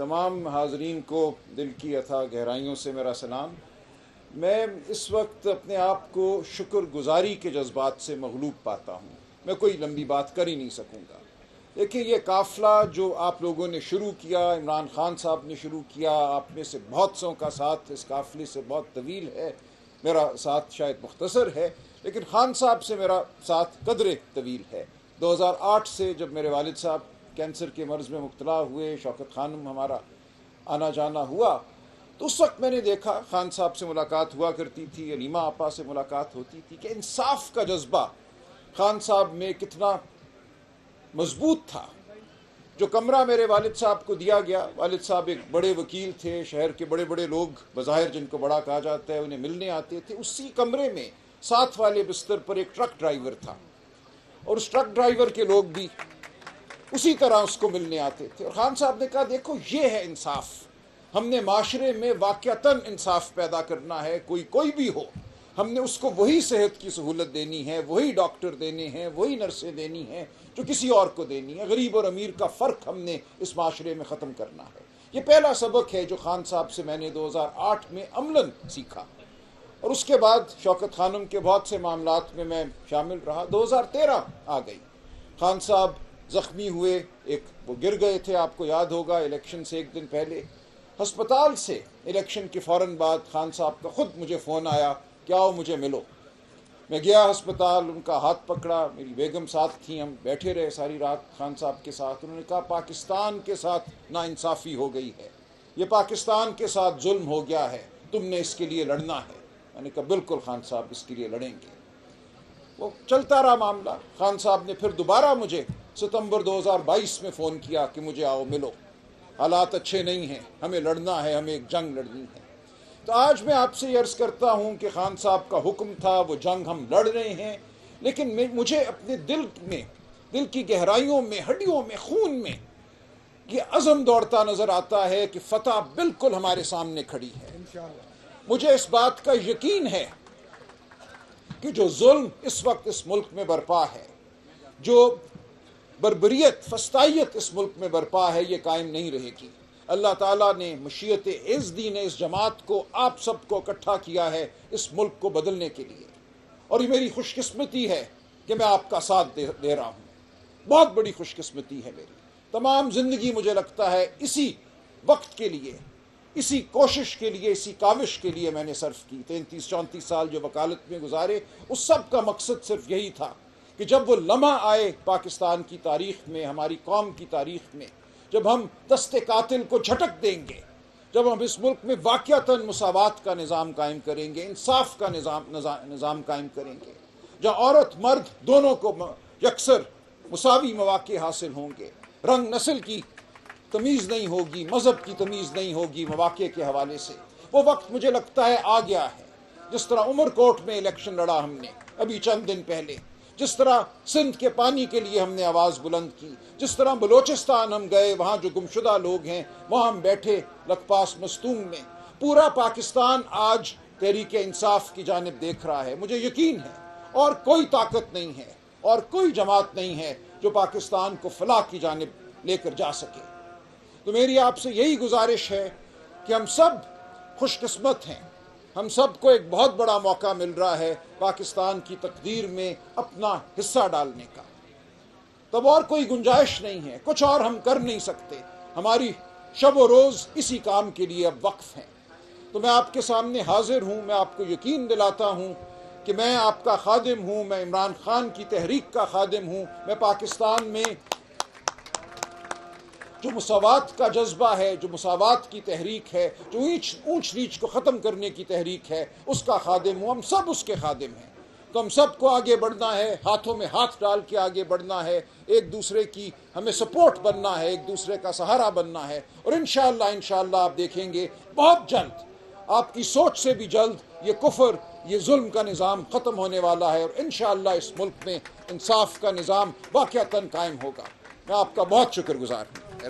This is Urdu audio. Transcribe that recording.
تمام حاضرین کو دل کی اتھا گہرائیوں سے میرا سلام۔ میں اس وقت اپنے آپ کو شکر گزاری کے جذبات سے مغلوب پاتا ہوں۔ میں کوئی لمبی بات کر ہی نہیں سکوں گا، لیکن یہ قافلہ جو آپ لوگوں نے شروع کیا، عمران خان صاحب نے شروع کیا، آپ میں سے بہت سوں کا ساتھ اس قافلے سے بہت طویل ہے، میرا ساتھ شاید مختصر ہے، لیکن خان صاحب سے میرا ساتھ قدرے طویل ہے۔ 2008 سے جب میرے والد صاحب کینسر کے مرض میں مبتلا ہوئے، شوکت خانم ہمارا آنا جانا ہوا، تو اس وقت میں نے دیکھا خان صاحب سے ملاقات ہوا کرتی تھی، علیمہ آپا سے ملاقات ہوتی تھی، کہ انصاف کا جذبہ خان صاحب میں کتنا مضبوط تھا۔ جو کمرہ میرے والد صاحب کو دیا گیا، والد صاحب ایک بڑے وکیل تھے، شہر کے بڑے بڑے لوگ بظاہر جن کو بڑا کہا جاتا ہے انہیں ملنے آتے تھے، اسی کمرے میں ساتھ والے بستر پر ایک ٹرک ڈرائیور تھا، اور اس ٹرک ڈرائیور کے لوگ بھی اسی طرح اس کو ملنے آتے تھے۔ اور خان صاحب نے کہا دیکھو یہ ہے انصاف، ہم نے معاشرے میں واقعتاً انصاف پیدا کرنا ہے، کوئی بھی ہو، ہم نے اس کو وہی صحت کی سہولت دینی ہے، وہی ڈاکٹر دینے ہیں، وہی نرسیں دینی ہیں جو کسی اور کو دینی ہے، غریب اور امیر کا فرق ہم نے اس معاشرے میں ختم کرنا ہے۔ یہ پہلا سبق ہے جو خان صاحب سے میں نے 2008 میں عملاً سیکھا، اور اس کے بعد شوکت خانم کے بہت سے معاملات میں میں شامل رہا۔ 2013 آ گئی، خان صاحب زخمی ہوئے، وہ گر گئے تھے، آپ کو یاد ہوگا، الیکشن سے ایک دن پہلے ہسپتال سے الیکشن کے فوراً بعد خان صاحب کا خود مجھے فون آیا کہ آؤ مجھے ملو۔ میں گیا ہسپتال، ان کا ہاتھ پکڑا، میری بیگم ساتھ تھیں، ہم بیٹھے رہے ساری رات خان صاحب کے ساتھ۔ انہوں نے کہا پاکستان کے ساتھ ناانصافی ہو گئی ہے، یہ پاکستان کے ساتھ ظلم ہو گیا ہے، تم نے اس کے لیے لڑنا ہے۔ میں نے کہا بالکل خان صاحب اس کے لیے لڑیں گے۔ وہ چلتا رہا معاملہ۔ خان صاحب نے پھر دوبارہ مجھے ستمبر 2022 میں فون کیا کہ مجھے آؤ ملو، حالات اچھے نہیں ہیں، ہمیں لڑنا ہے، ہمیں ایک جنگ لڑنی ہے۔ تو آج میں آپ سے یہ عرض کرتا ہوں کہ خان صاحب کا حکم تھا، وہ جنگ ہم لڑ رہے ہیں، لیکن مجھے اپنے دل کی گہرائیوں میں، ہڈیوں میں، خون میں یہ عزم دوڑتا نظر آتا ہے کہ فتح بالکل ہمارے سامنے کھڑی ہے۔ مجھے اس بات کا یقین ہے کہ جو ظلم اس وقت اس ملک میں برپا ہے، جو بربریت، فسطائیت اس ملک میں برپا ہے، یہ قائم نہیں رہے گی۔ اللہ تعالیٰ نے مشیت عزدی نے اس جماعت کو، آپ سب کو اکٹھا کیا ہے اس ملک کو بدلنے کے لیے، اور یہ میری خوش قسمتی ہے کہ میں آپ کا ساتھ دے رہا ہوں، بہت بڑی خوش قسمتی ہے میری۔ تمام زندگی مجھے لگتا ہے اسی وقت کے لیے، اسی کوشش کے لیے، اسی کاوش کے لیے میں نے صرف کی۔ 33-34 سال جو وکالت میں گزارے، اس سب کا مقصد صرف یہی تھا کہ جب وہ لمحہ آئے پاکستان کی تاریخ میں، ہماری قوم کی تاریخ میں، جب ہم دست قاتل کو جھٹک دیں گے، جب ہم اس ملک میں واقعتاً مساوات کا نظام قائم کریں گے، انصاف کا نظام قائم کریں گے، جہاں عورت مرد دونوں کو یکسر مساوی مواقع حاصل ہوں گے، رنگ نسل کی تمیز نہیں ہوگی، مذہب کی تمیز نہیں ہوگی مواقع کے حوالے سے، وہ وقت مجھے لگتا ہے آ گیا ہے۔ جس طرح عمر کوٹ میں الیکشن لڑا ہم نے ابھی چند دن پہلے، جس طرح سندھ کے پانی کے لیے ہم نے آواز بلند کی، جس طرح بلوچستان ہم گئے، وہاں جو گمشدہ لوگ ہیں وہاں ہم بیٹھے لکپاس مستونگ میں، پورا پاکستان آج تحریک انصاف کی جانب دیکھ رہا ہے۔ مجھے یقین ہے اور کوئی طاقت نہیں ہے اور کوئی جماعت نہیں ہے جو پاکستان کو فلاح کی جانب لے کر جا سکے۔ تو میری آپ سے یہی گزارش ہے کہ ہم سب خوش قسمت ہیں، ہم سب کو ایک بہت بڑا موقع مل رہا ہے پاکستان کی تقدیر میں اپنا حصہ ڈالنے کا۔ تب اور کوئی گنجائش نہیں ہے، کچھ اور ہم کر نہیں سکتے، ہماری شب و روز اسی کام کے لیے اب وقف ہیں۔ تو میں آپ کے سامنے حاضر ہوں، میں آپ کو یقین دلاتا ہوں کہ میں آپ کا خادم ہوں، میں عمران خان کی تحریک کا خادم ہوں، میں پاکستان میں جو مساوات کا جذبہ ہے، جو مساوات کی تحریک ہے، جو اونچ نیچ کو ختم کرنے کی تحریک ہے، اس کا خادم ہوں۔ ہم سب اس کے خادم ہیں، تو ہم سب کو آگے بڑھنا ہے، ہاتھوں میں ہاتھ ڈال کے آگے بڑھنا ہے، ایک دوسرے کی ہمیں سپورٹ بننا ہے، ایک دوسرے کا سہارا بننا ہے، اور انشاءاللہ آپ دیکھیں گے بہت جلد، آپ کی سوچ سے بھی جلد، یہ کفر، یہ ظلم کا نظام ختم ہونے والا ہے، اور انشاءاللہ اس ملک میں انصاف کا نظام واقعتاً قائم ہوگا۔ میں آپ کا بہت شکر گزار ہوں۔